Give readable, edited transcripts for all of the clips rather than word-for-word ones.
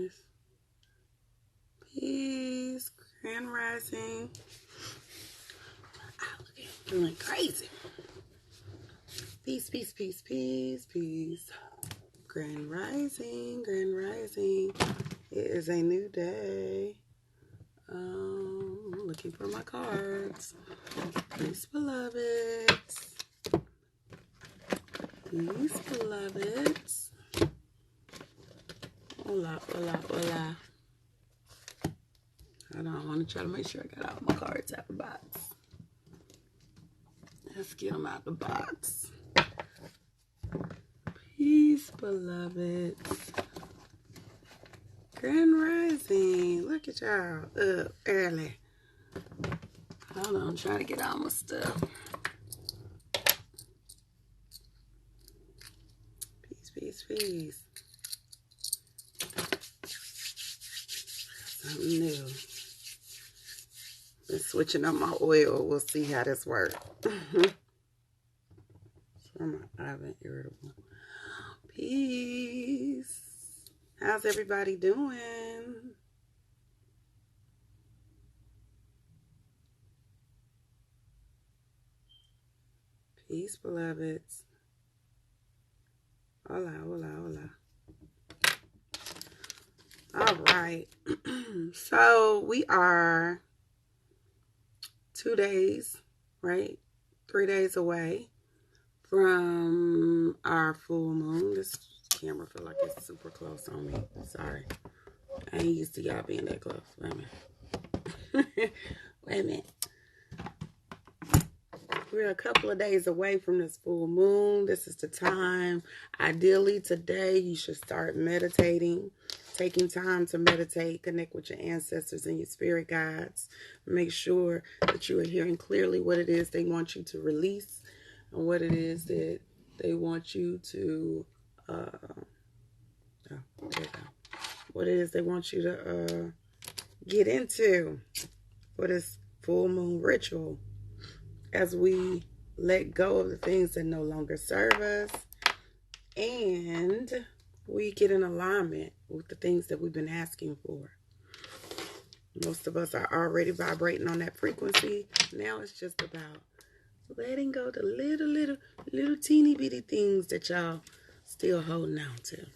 peace. Peace. Grand rising. Oh, look at him feeling crazy. Peace, peace, peace, peace, peace. Grand rising, grand rising. It is a new day. Looking for my cards. Peace, beloveds. Peace, beloveds. Hola, hola, hola. Hold on, I want to try to make sure I got all my cards out the box. Let's get them out the box. Peace, beloveds. Grand rising. Look at y'all up early. Hold on, I'm trying to get all my stuff. Peace, peace, peace. Something new. Been switching up my oil. We'll see how this works. I've been irritable. Peace. How's everybody doing? Peace, beloveds. Hola, hola, hola. All right. So we are 2 days, right? 3 days away from our full moon. This camera feel like it's super close on me. Sorry. I ain't used to y'all being that close. Wait a minute. Wait a minute. We're a couple of days away from this full moon. This is the time. Ideally, today, you should start meditating. Taking time to meditate, connect with your ancestors and your spirit guides. Make sure that you are hearing clearly what it is they want you to release and what it is that they want you to, what it is they want you to get into for this full moon ritual as we let go of the things that no longer serve us and we get in alignment with the things that we've been asking for. Most of us are already vibrating on that frequency. Now it's just about letting go the little teeny bitty things that y'all still holding on to.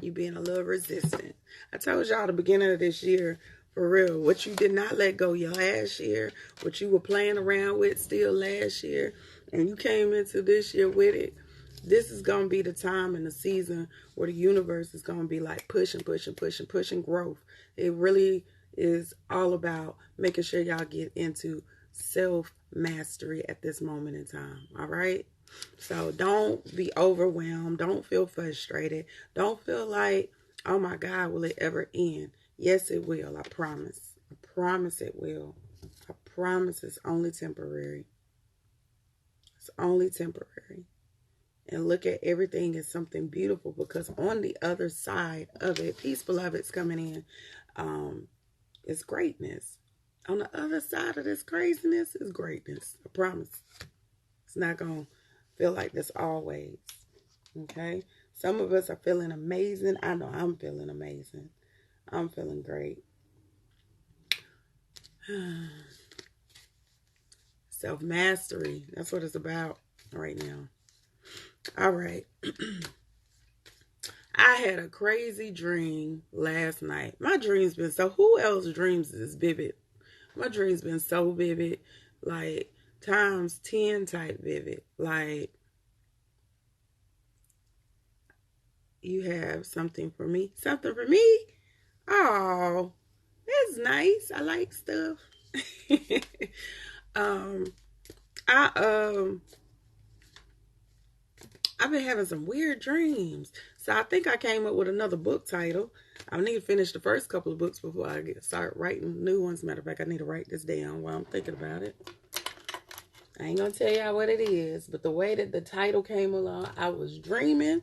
You being a little resistant. I told y'all at the beginning of this year, for real, what you did not let go your last year, what you were playing around with still last year, and you came into this year with it. This is going to be the time and the season where the universe is going to be like pushing growth. It really is all about making sure y'all get into self-mastery at this moment in time. All right? So don't be overwhelmed. Don't feel frustrated. Don't feel like, oh my God, will it ever end? Yes, it will. I promise. I promise it will. I promise it's only temporary. It's only temporary. And look at everything as something beautiful, because on the other side of it, peace, beloveds, coming in, is greatness. On the other side of this craziness is greatness. I promise. It's not going to feel like this always. Okay? Some of us are feeling amazing. I know I'm feeling amazing. I'm feeling great. Self-mastery. That's what it's about right now. All right. I had a crazy dream last night. My dreams been so, who else dreams is vivid? My dreams been so vivid, like times 10 type vivid. Like, you have something for me? Something for me? Oh, that's nice. I like stuff. I've been having some weird dreams. So I think I came up with another book title. I need to finish the first couple of books before I start writing new ones. Matter of fact, I need to write this down while I'm thinking about it. I ain't going to tell y'all what it is, but the way that the title came along, I was dreaming,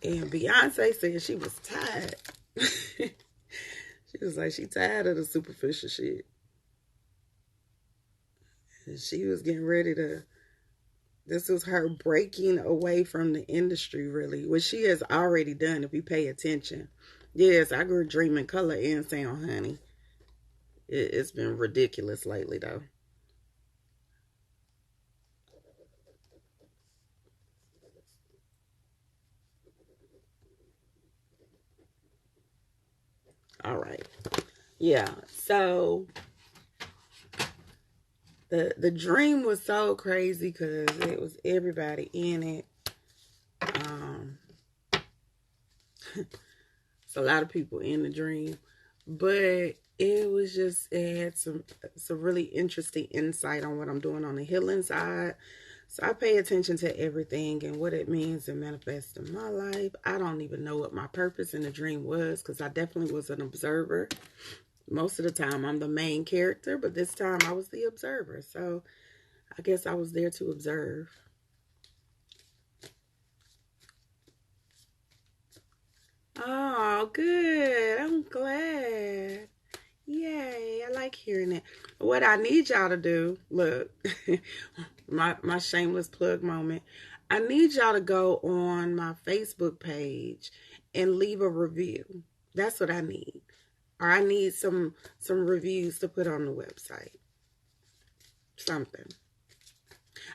and Beyonce said she was tired. She was like, she tired of the superficial shit. And she was getting ready to, this was her breaking away from the industry, really, which she has already done if you pay attention. Yes, I grew dreaming color and sound, honey. It's been ridiculous lately, though. All right. Yeah. So the dream was so crazy because it was everybody in it. Um, it's a lot of people in the dream, but it had some really interesting insight on what I'm doing on the healing side. So I pay attention to everything and what it means to manifest in my life. I don't even know what my purpose in the dream was because I definitely was an observer. Most of the time I'm the main character, but this time I was the observer. So I guess I was there to observe. Oh, good. I'm glad. Yay. I like hearing it. What I need y'all to do, look, my shameless plug moment. I need y'all to go on my Facebook page and leave a review. That's what I need. Or I need some reviews to put on the website. Something.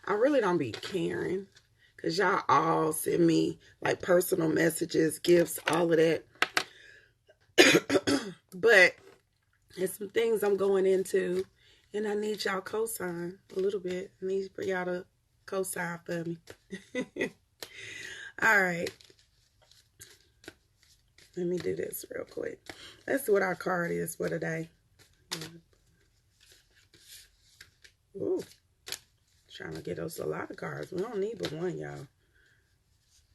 I really don't be caring. Because y'all all send me like personal messages, gifts, all of that. But there's some things I'm going into. And I need y'all co-sign a little bit. I need for y'all to co-sign for me. All right. Let me do this real quick. Let's see what our card is for today. Ooh. Trying to get us a lot of cards. We don't need but one, y'all.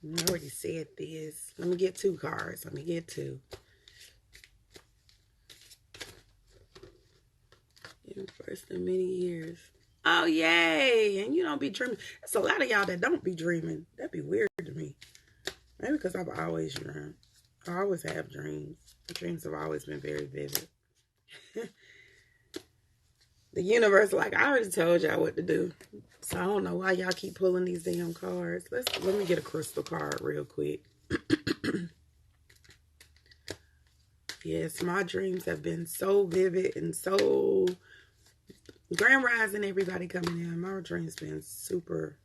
I already said this. Let me get 2 cards. Let me get 2. First in many years. Oh, yay. And you don't be dreaming. It's a lot of y'all that don't be dreaming. That'd be weird to me. Maybe because I've always dreamed. I always have dreams. The dreams have always been very vivid. The universe, like I already told y'all what to do. So I don't know why y'all keep pulling these damn cards. Let me get a crystal card real quick. Yes, my dreams have been so vivid and so grand rising, everybody coming in. My dreams been super.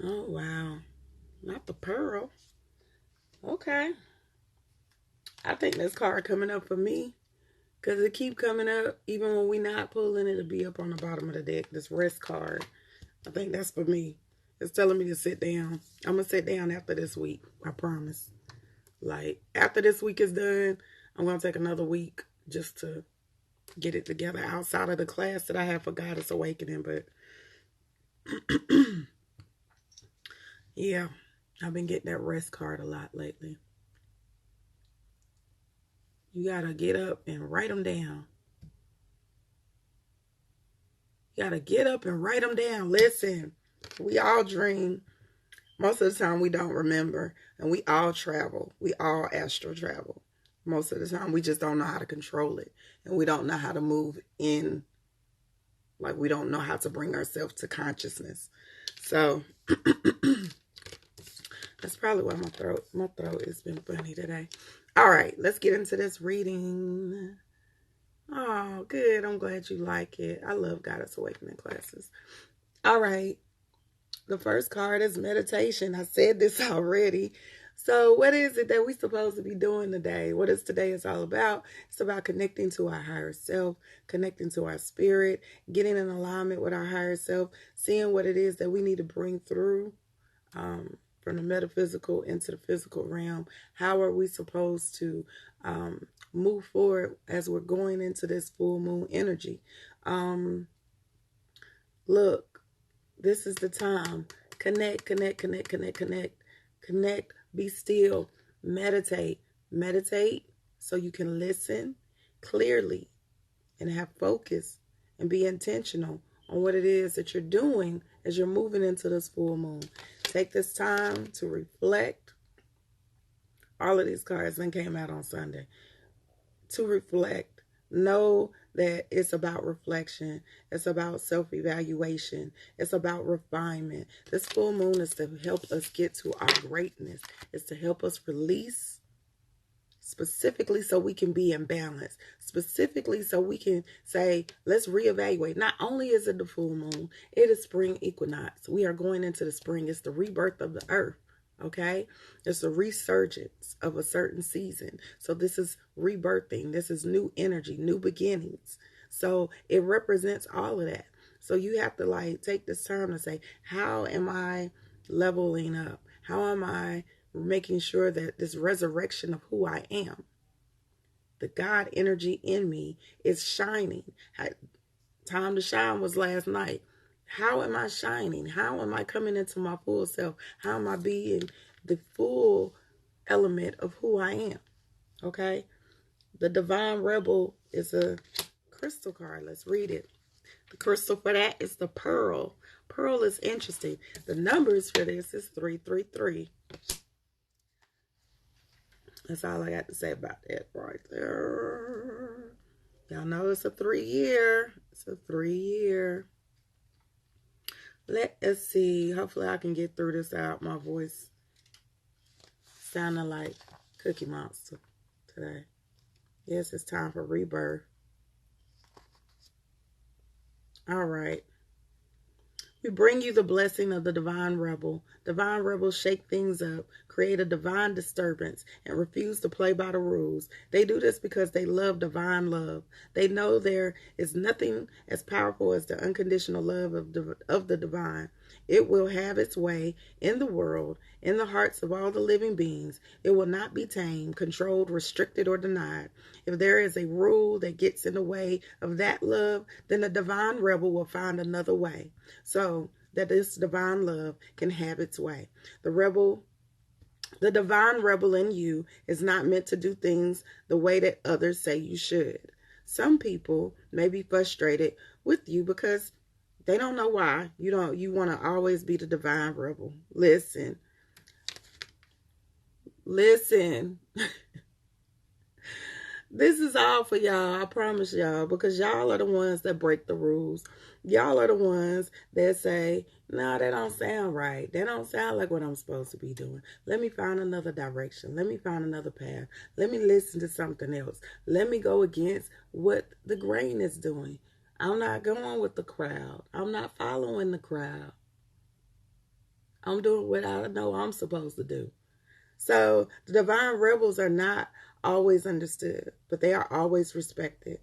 Oh wow. Not the pearl. Okay. I think this card coming up for me. Because it keep coming up. Even when we not pulling, it'll be up on the bottom of the deck. This rest card. I think that's for me. It's telling me to sit down. I'm going to sit down after this week. I promise. Like, after this week is done, I'm going to take another week just to get it together outside of the class that I have for Goddess Awakening. But, yeah, I've been getting that rest card a lot lately. You got to get up and write them down. You got to get up and write them down. Listen, we all dream. Most of the time we don't remember, and we all travel. We all astral travel. Most of the time we just don't know how to control it, and we don't know how to move in. Like we don't know how to bring ourselves to consciousness. So that's probably why my throat has been funny today. All right, let's get into this reading. Oh, good. I'm glad you like it. I love Goddess Awakening classes. All right. The first card is meditation. I said this already. So what is it that we're supposed to be doing today? What is today is all about? It's about connecting to our higher self, connecting to our spirit, getting in alignment with our higher self, seeing what it is that we need to bring through from the metaphysical into the physical realm. How are we supposed to move forward as we're going into this full moon energy? Look, this is the time. Connect, connect, connect, connect, connect, connect. Be still. Meditate. Meditate so you can listen clearly and have focus and be intentional on what it is that you're doing as you're moving into this full moon. Take this time to reflect. All of these cards then came out on Sunday. To reflect. Know that it's about reflection. It's about self-evaluation. It's about refinement. This full moon is to help us get to our greatness. It's to help us release, specifically so we can be in balance, specifically so we can say, let's reevaluate. Not only is it the full moon, it is spring equinox. We are going into the spring. It's the rebirth of the earth. Okay, it's a resurgence of a certain season. So this is rebirthing. This is new energy, new beginnings. So it represents all of that. So you have to like take this time to say, how am I leveling up? How am I making sure that this resurrection of who I am, the God energy in me, is shining? Time to shine was last night. How am I shining? How am I coming into my full self? How am I being the full element of who I am? Okay? The Divine Rebel is a crystal card. Let's read it. The crystal for that is the pearl. Pearl is interesting. The numbers for this is 333. That's all I got to say about that right there. Y'all know it's a 3-year. It's a 3-year. Let us see. Hopefully I can get through this out. My voice sounding like Cookie Monster today. Yes, it's time for rebirth. All right. We bring you the blessing of the Divine Rebel. Divine Rebels shake things up, create a divine disturbance, and refuse to play by the rules. They do this because they love divine love. They know there is nothing as powerful as the unconditional love of the divine. It will have its way in the world, in the hearts of all the living beings. It will not be tamed, controlled, restricted, or denied. If there is a rule that gets in the way of that love, then the Divine Rebel will find another way, so that this divine love can have its way. The Divine Rebel in you is not meant to do things the way that others say you should. Some people may be frustrated with you because they don't know why. You want to always be the Divine Rebel. Listen. This is all for y'all, I promise y'all, because y'all are the ones that break the rules. Y'all are the ones that say, no, that don't sound right. That don't sound like what I'm supposed to be doing. Let me find another direction. Let me find another path. Let me listen to something else. Let me go against what the grain is doing. I'm not going with the crowd. I'm not following the crowd. I'm doing what I know I'm supposed to do. So the Divine Rebels are not always understood, but they are always respected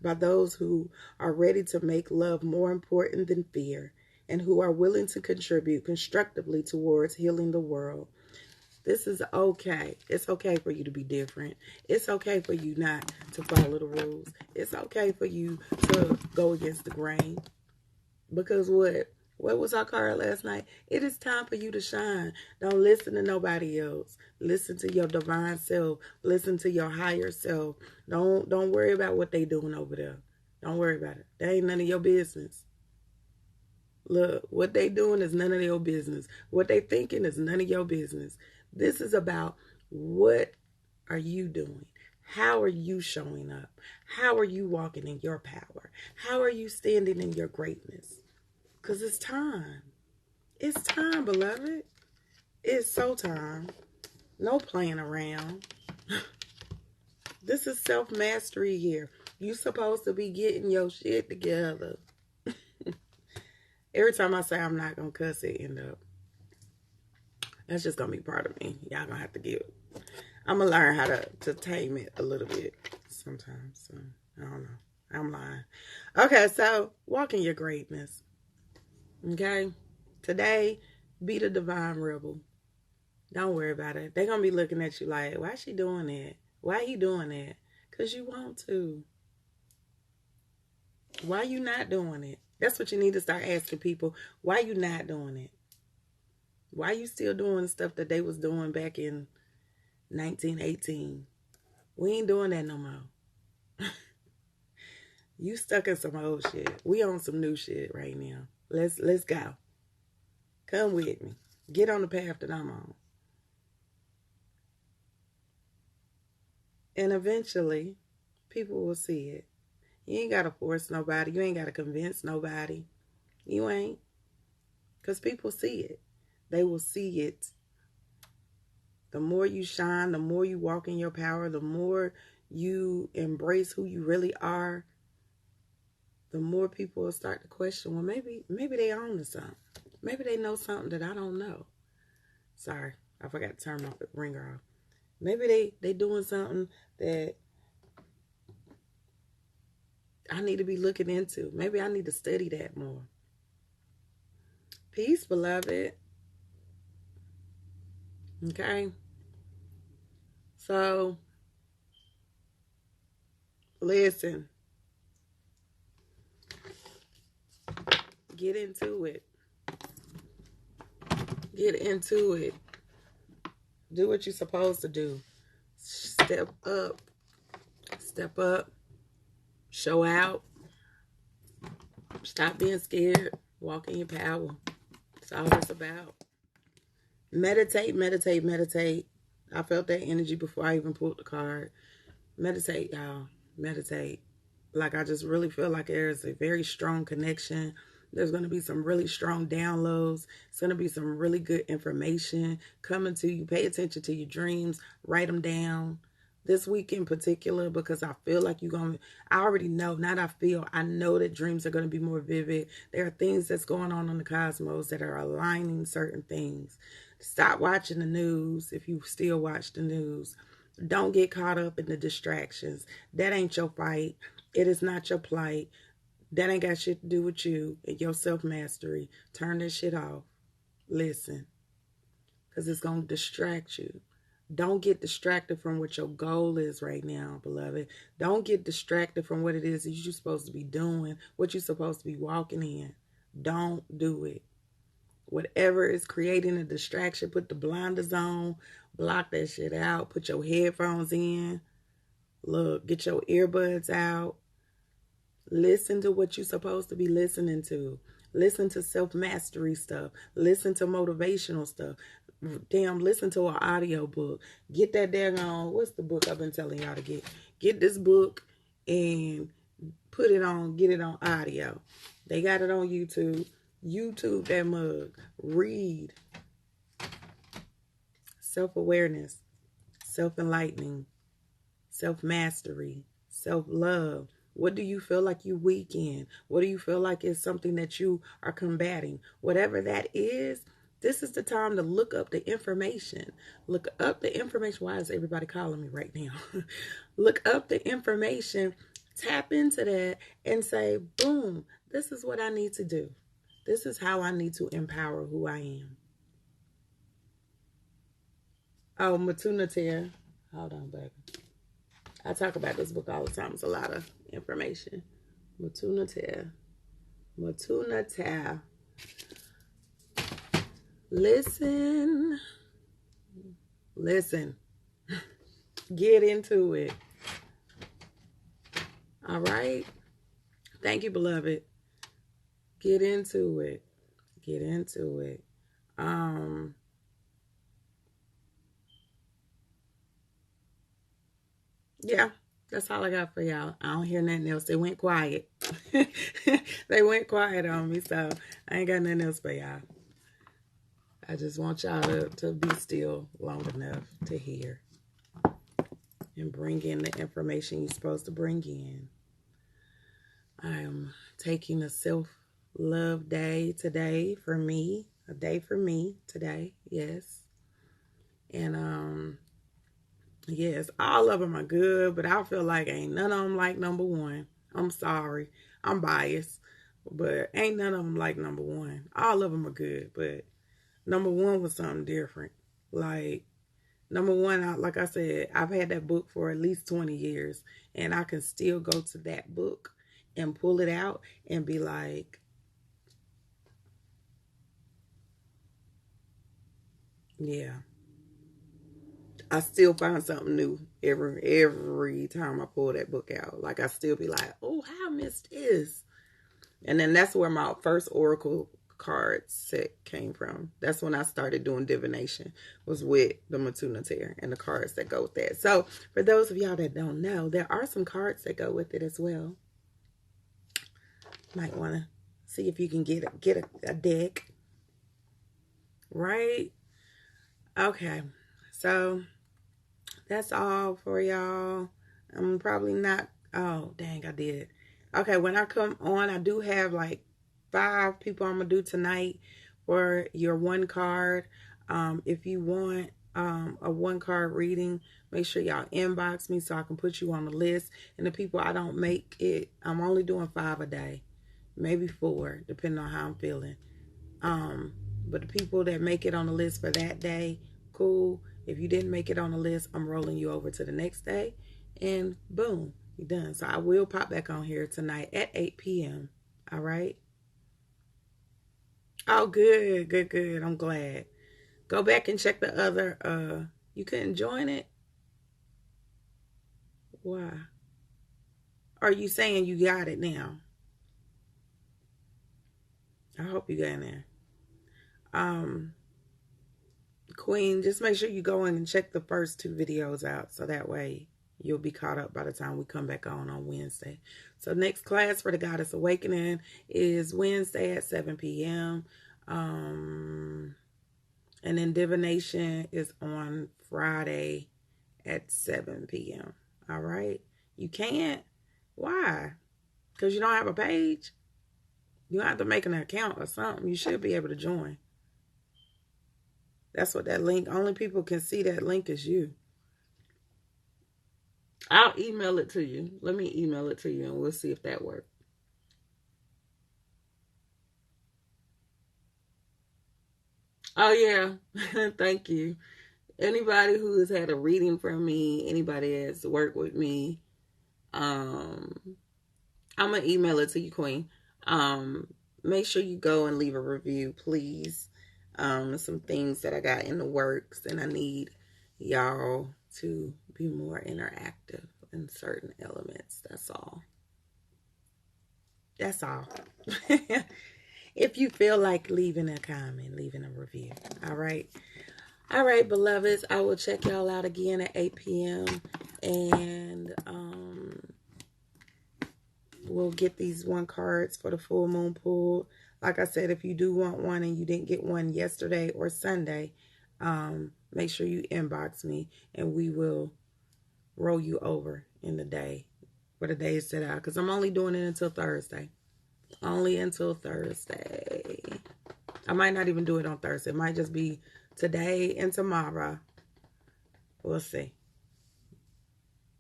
by those who are ready to make love more important than fear and who are willing to contribute constructively towards healing the world. This is okay. It's okay for you to be different. It's okay for you not to follow the rules. It's okay for you to go against the grain. Because what was our card last night? It is time for you to shine. Don't listen to nobody else. Listen to your divine self. Listen to your higher self. Don't worry about what they doing over there. Don't worry about it. That ain't none of your business. Look, what they doing is none of your business. What they thinking is none of your business. This is about, what are you doing? How are you showing up? How are you walking in your power? How are you standing in your greatness? Because it's time. It's time, beloved. It's so time. No playing around. This is self-mastery here. You supposed to be getting your shit together. Every time I say I'm not going to cuss, it end up. That's just going to be part of me. Y'all going to have to give it. I'm going to learn how to tame it a little bit sometimes. So, I don't know. I'm lying. Okay, so walk in your greatness. Okay? Today, be the Divine Rebel. Don't worry about it. They're going to be looking at you like, why is she doing that? Why he doing that? Because you want to. Why you not doing it? That's what you need to start asking people. Why you not doing it? Why you still doing the stuff that they was doing back in 1918? We ain't doing that no more. You stuck in some old shit. We on some new shit right now. Let's go. Come with me. Get on the path that I'm on. And eventually, people will see it. You ain't got to force nobody. You ain't got to convince nobody. You ain't. Because people see it. They will see it. The more you shine, the more you walk in your power, the more you embrace who you really are, the more people will start to question, well, maybe they own to something. Maybe they know something that I don't know. Sorry, I forgot to turn my ringer off. Maybe they doing something that I need to be looking into. Maybe I need to study that more. Peace, beloved. Okay. So, listen. Get into it. Get into it. Do what you're supposed to do. Step up. Step up. Show out. Stop being scared. Walk in your power. That's all it's about. Meditate, meditate, meditate. I felt that energy before I even pulled the card. Meditate, y'all. Meditate. Like, I just really feel like there's a very strong connection. There's going to be some really strong downloads. It's going to be some really good information coming to you. Pay attention to your dreams. Write them down. This week in particular, because I feel like you're going to, I already know, not I feel, I know that dreams are going to be more vivid. There are things that's going on in the cosmos that are aligning certain things. Stop watching the news if you still watch the news. Don't get caught up in the distractions. That ain't your fight. It is not your plight. That ain't got shit to do with you and your self-mastery. Turn this shit off. Listen. Because it's going to distract you. Don't get distracted from what your goal is right now, beloved. Don't get distracted from what it is that you're supposed to be doing, what you're supposed to be walking in. Don't do it. Whatever is creating a distraction, put the blinders on, block that shit out, put your headphones in. Look, get your earbuds out. Listen to what you're supposed to be listening to. Listen to self-mastery stuff. Listen to motivational stuff. Damn, listen to an audio book. Get that daggone, what's the book I've been telling y'all to get? Get this book and put it on, get it on audio. They got it on YouTube. YouTube that mug. Read. Self-awareness. Self-enlightening. Self-mastery. Self-love. What do you feel like you weak in? What do you feel like is something that you are combating? Whatever that is, this is the time to look up the information. Look up the information. Why is everybody calling me right now? Look up the information. Tap into that and say, boom, this is what I need to do. This is how I need to empower who I am. Oh, Matuna. Hold on, baby. I talk about this book all the time. It's a lot of information. Matuna. Listen. Get into it. All right? Thank you, beloved. Get into it. Get into it. Yeah, that's all I got for y'all. I don't hear nothing else. They went quiet. They went quiet on me, so I ain't got nothing else for y'all. I just want y'all to be still long enough to hear and bring in the information you're supposed to bring in. I am taking a self-love day today for me. A day for me today, yes. And, yes, all of them are good, but I feel like ain't none of them like number one. I'm sorry. I'm biased, but ain't none of them like number one. All of them are good, but number one was something different. Like, number one, like I said, I've had that book for at least 20 years, and I can still go to that book and pull it out and be like, yeah. I still find something new every time I pull that book out. Like, I still be like, oh, how I missed this. And then that's where my first Oracle card set came from. That's when I started doing divination, was with the Matuna and the cards that go with that. So for those of y'all that don't know, there are some cards that go with it as well. Might want to see if you can get a deck. Right? Okay. So that's all for y'all. I'm probably not. Oh, dang, I did. Okay, when I come on, I do have like 5 people I'm going to do tonight for your 1 card. If you want a 1 card reading, make sure y'all inbox me so I can put you on the list. And the people I don't make it, I'm only doing 5 a day. Maybe 4, depending on how I'm feeling. But the people that make it on the list for that day, cool. If you didn't make it on the list, I'm rolling you over to the next day. And boom, you're done. So I will pop back on here tonight at 8 p.m. All right? Oh, good, good, good. I'm glad. Go back and check the other. You couldn't join it? Why? Are you saying you got it now? I hope you got in there. Queen, just make sure you go in and check the first 2 videos out so that way you'll be caught up by the time we come back on Wednesday. So next class for the Goddess Awakening is Wednesday at 7 p.m. And then Divination is on Friday at 7 p.m. All right? You can't? Why? Because you don't have a page? You don't have to make an account or something. You should be able to join. That's what that link, only people can see that link is you. I'll email it to you. Let me email it to you and we'll see if that works. Oh, yeah. Thank you. Anybody who has had a reading from me, anybody that's worked with me, I'm going to email it to you, Queen. Make sure you go and leave a review, please. Some things that I got in the works, and I need y'all to be more interactive in certain elements. That's all. That's all. If you feel like leaving a comment, leaving a review. All right. All right, beloveds. I will check y'all out again at 8 p.m. And we'll get these 1 cards for the full moon pulled. Like I said, if you do want one and you didn't get one yesterday or Sunday, make sure you inbox me and we will roll you over in the day for the day set out. Because I'm only doing it until Thursday. Only until Thursday. I might not even do it on Thursday. It might just be today and tomorrow. We'll see.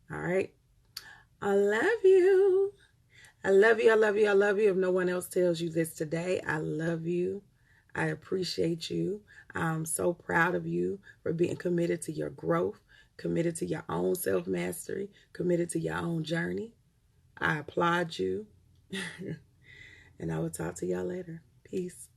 All right. I love you. I love you. I love you. I love you. If no one else tells you this today, I love you. I appreciate you. I'm so proud of you for being committed to your growth, committed to your own self-mastery, committed to your own journey. I applaud you. And I will talk to y'all later. Peace.